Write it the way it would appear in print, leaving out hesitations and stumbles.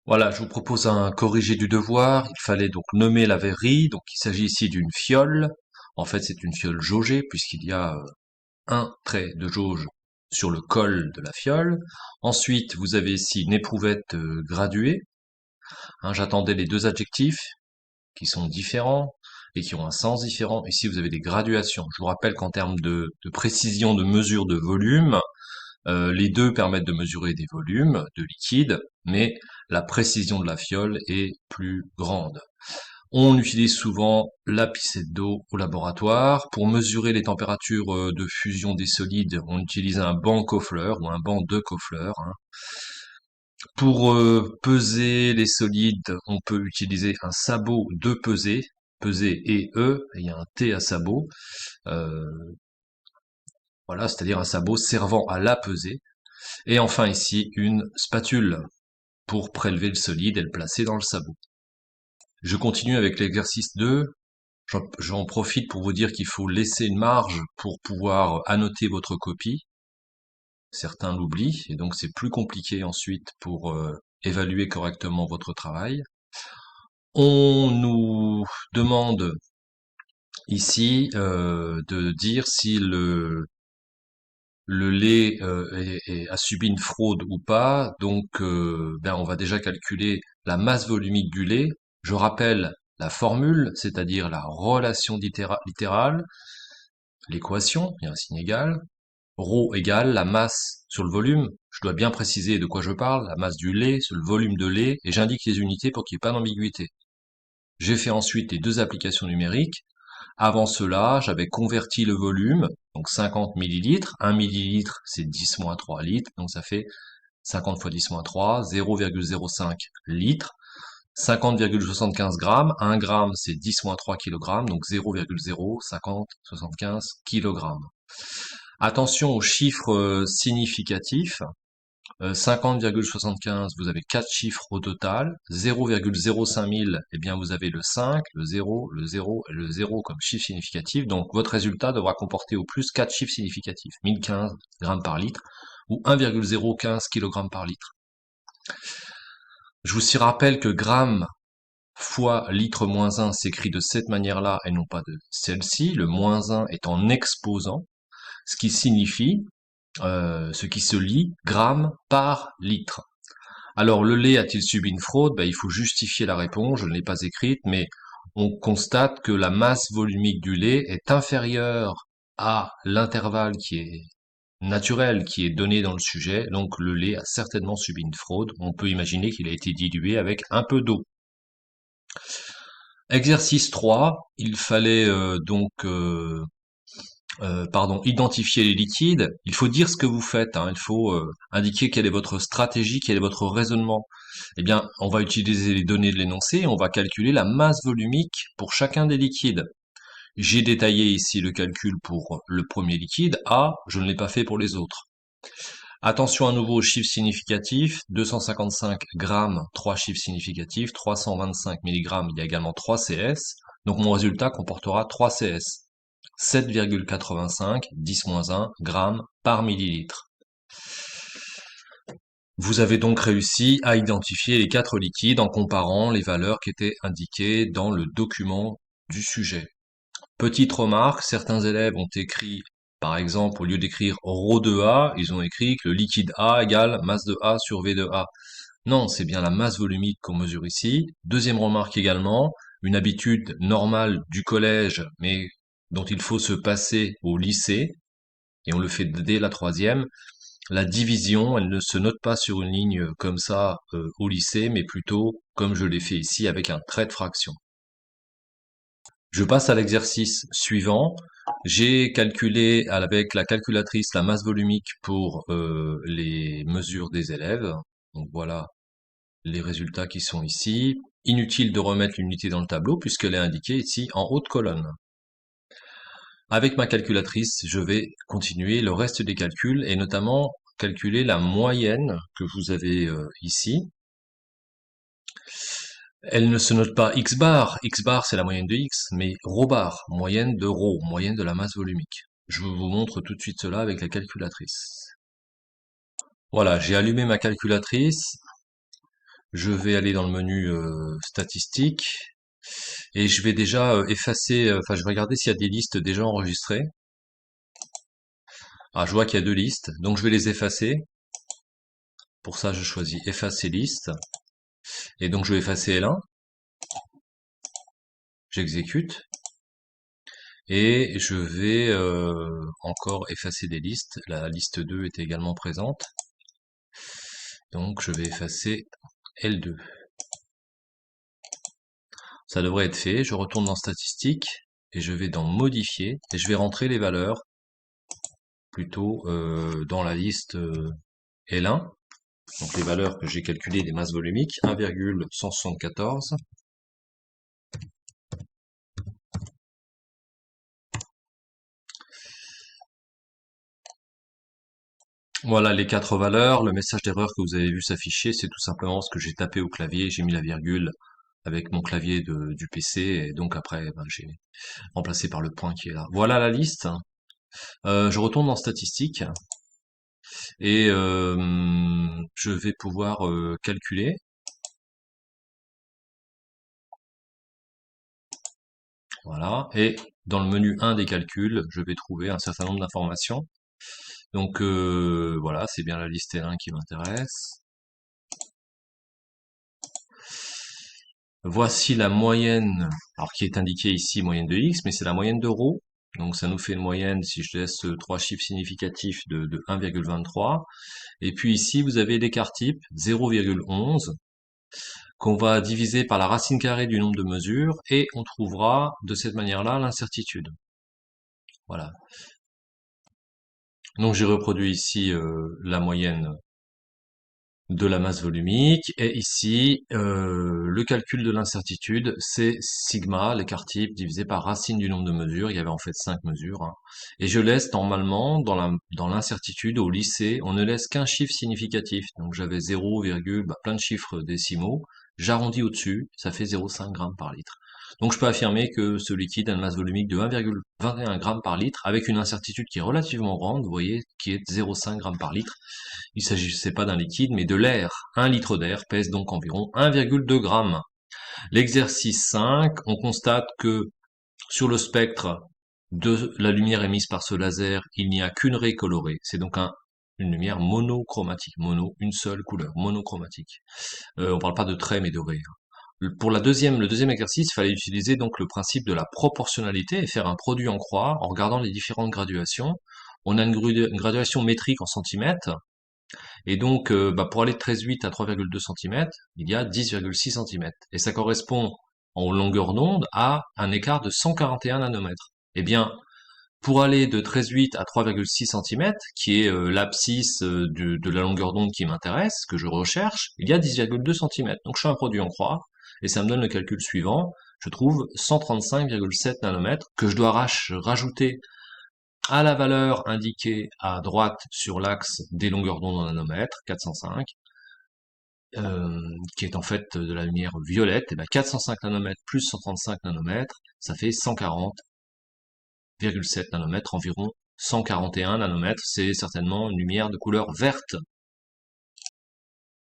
Voilà, je vous propose un corrigé du devoir. Il fallait donc nommer la verrerie. Donc il s'agit ici d'une fiole. En fait, c'est une fiole jaugée puisqu'il y a un trait de jauge sur le col de la fiole. Ensuite, vous avez ici une éprouvette graduée. Hein, j'attendais les deux adjectifs qui sont différents et qui ont un sens différent. Ici, vous avez des graduations. Je vous rappelle qu'en termes de précision de mesure de volume, les deux permettent de mesurer des volumes de liquide, mais la précision de la fiole est plus grande. On utilise souvent la pipette d'eau au laboratoire. Pour mesurer les températures de fusion des solides, on utilise un banc Koffler ou un banc de Koffler, hein. Pour peser les solides, on peut utiliser un sabot de pesée, pesée et E, et il y a un T à sabot, euh, voilà, c'est-à-dire un sabot servant à la pesée. Et enfin ici, une spatule pour prélever le solide et le placer dans le sabot. Je continue avec l'exercice 2. J'en profite pour vous dire qu'il faut laisser une marge pour pouvoir annoter votre copie. Certains l'oublient, et donc c'est plus compliqué ensuite pour évaluer correctement votre travail. On nous demande ici de dire si le lait a subi une fraude ou pas. Donc, ben, on va déjà calculer la masse volumique du lait. Je rappelle la formule, c'est-à-dire la relation littérale, l'équation, il y a un signe égal. Rho égale la masse sur le volume. Je dois bien préciser de quoi je parle, la masse du lait sur le volume de lait, et j'indique les unités pour qu'il n'y ait pas d'ambiguïté. J'ai fait ensuite les deux applications numériques. Avant cela, j'avais converti le volume, donc 50 millilitres. 1 millilitre, c'est 10 moins 3 litres, donc ça fait 50 fois 10 moins 3, 0,05 litres. 50,75 grammes. 1 gramme, c'est 10 moins 3 kg, donc 0,05075 kg. Attention aux chiffres significatifs. 50,75, vous avez 4 chiffres au total. 0,05 000, eh bien vous avez le 5, le 0, le 0 et le 0 comme chiffre significatif. Donc votre résultat devra comporter au plus 4 chiffres significatifs. 1015 grammes par litre ou 1,015 kg par litre. Je vous rappelle que gramme fois litre moins 1 s'écrit de cette manière-là et non pas de celle-ci. Le moins 1 est en exposant, ce qui signifie, ce qui se lit gramme par litre. Alors, le lait a-t-il subi une fraude? Ben, il faut justifier la réponse, je ne l'ai pas écrite, mais on constate que la masse volumique du lait est inférieure à l'intervalle qui est naturel, qui est donné dans le sujet, donc le lait a certainement subi une fraude. On peut imaginer qu'il a été dilué avec un peu d'eau. Exercice 3, il fallait identifier les liquides. Il faut dire ce que vous faites, hein. Il faut indiquer quelle est votre stratégie, quel est votre raisonnement. Eh bien, on va utiliser les données de l'énoncé et on va calculer la masse volumique pour chacun des liquides. J'ai détaillé ici le calcul pour le premier liquide, A, je ne l'ai pas fait pour les autres. Attention à nouveau aux chiffres significatifs, 255 grammes, 3 chiffres significatifs, 325 mg, il y a également 3 CS, donc mon résultat comportera 3 CS. 7,85, 10-1 grammes par millilitre. Vous avez donc réussi à identifier les 4 liquides en comparant les valeurs qui étaient indiquées dans le document du sujet. Petite remarque, certains élèves ont écrit, par exemple, au lieu d'écrire ρ de A, ils ont écrit que le liquide A égale masse de A sur V de A. Non, c'est bien la masse volumique qu'on mesure ici. Deuxième remarque également, une habitude normale du collège, mais dont il faut se passer au lycée, et on le fait dès la troisième. La division, elle ne se note pas sur une ligne comme ça au lycée, mais plutôt comme je l'ai fait ici avec un trait de fraction. Je passe à l'exercice suivant. J'ai calculé avec la calculatrice la masse volumique pour les mesures des élèves. Donc voilà les résultats qui sont ici. Inutile de remettre l'unité dans le tableau puisqu'elle est indiquée ici en haut de colonne. Avec ma calculatrice, je vais continuer le reste des calculs et notamment calculer la moyenne que vous avez ici. Elle ne se note pas x bar c'est la moyenne de x, mais ρ bar, moyenne de ρ, moyenne de la masse volumique. Je vous montre tout de suite cela avec la calculatrice. Voilà, j'ai allumé ma calculatrice. Je vais aller dans le menu statistiques et je vais déjà effacer, enfin je vais regarder s'il y a des listes déjà enregistrées. Ah, je vois qu'il y a deux listes, donc je vais les effacer. Pour ça, je choisis effacer liste et donc je vais effacer L1. J'exécute et je vais encore effacer des listes. La liste 2 est également présente, donc je vais effacer L2. Ça devrait être fait. Je retourne dans statistiques et je vais dans modifier et je vais rentrer les valeurs plutôt dans la liste L1. Donc les valeurs que j'ai calculées des masses volumiques, 1,174. Voilà les quatre valeurs. Le message d'erreur que vous avez vu s'afficher, c'est tout simplement ce que j'ai tapé au clavier. J'ai mis la virgule avec mon clavier du PC et donc après ben, j'ai remplacé par le point qui est là. Voilà la liste. Je retourne dans statistiques et je vais pouvoir calculer. Voilà. Et dans le menu 1 des calculs, je vais trouver un certain nombre d'informations. Donc voilà, c'est bien la liste L1 qui m'intéresse. Voici la moyenne, alors qui est indiquée ici, moyenne de X, mais c'est la moyenne de ρ. Donc ça nous fait une moyenne, si je laisse trois chiffres significatifs, de 1,23. Et puis ici, vous avez l'écart type, 0,11, qu'on va diviser par la racine carrée du nombre de mesures, et on trouvera de cette manière-là l'incertitude. Voilà. Donc j'ai reproduit ici la moyenne de la masse volumique, et ici, le calcul de l'incertitude, c'est sigma, l'écart type, divisé par racine du nombre de mesures. Il y avait en fait 5 mesures, hein. Et je laisse normalement, dans l'incertitude, au lycée, on ne laisse qu'un chiffre significatif. Donc j'avais 0, bah, plein de chiffres décimaux. J'arrondis au-dessus, ça fait 0,5 grammes par litre. Donc je peux affirmer que ce liquide a une masse volumique de 1,21 grammes par litre, avec une incertitude qui est relativement grande, vous voyez, qui est de 0,5 grammes par litre. Il s'agissait pas d'un liquide, mais de l'air. Un litre d'air pèse donc environ 1,2 g. L'exercice 5, on constate que sur le spectre de la lumière émise par ce laser, il n'y a qu'une raie colorée. C'est donc une lumière monochromatique. Mono, une seule couleur, monochromatique. On parle pas de trait, mais de raie. Pour le deuxième exercice, il fallait utiliser donc le principe de la proportionnalité et faire un produit en croix en regardant les différentes graduations. On a une graduation métrique en centimètres. Et donc, bah, pour aller de 13,8 à 3,2 cm, il y a 10,6 cm. Et ça correspond en longueur d'onde à un écart de 141 nanomètres. Eh bien, pour aller de 13,8 à 3,6 cm, qui est l'abscisse de la longueur d'onde qui m'intéresse, que je recherche, il y a 10,2 cm. Donc je fais un produit en croix, et ça me donne le calcul suivant. Je trouve 135,7 nanomètres que je dois rajouter à la valeur indiquée à droite sur l'axe des longueurs d'onde en nanomètres, 405, qui est en fait de la lumière violette. Et ben 405 nanomètres plus 135 nanomètres, ça fait 140,7 nanomètres, environ 141 nanomètres. C'est certainement une lumière de couleur verte.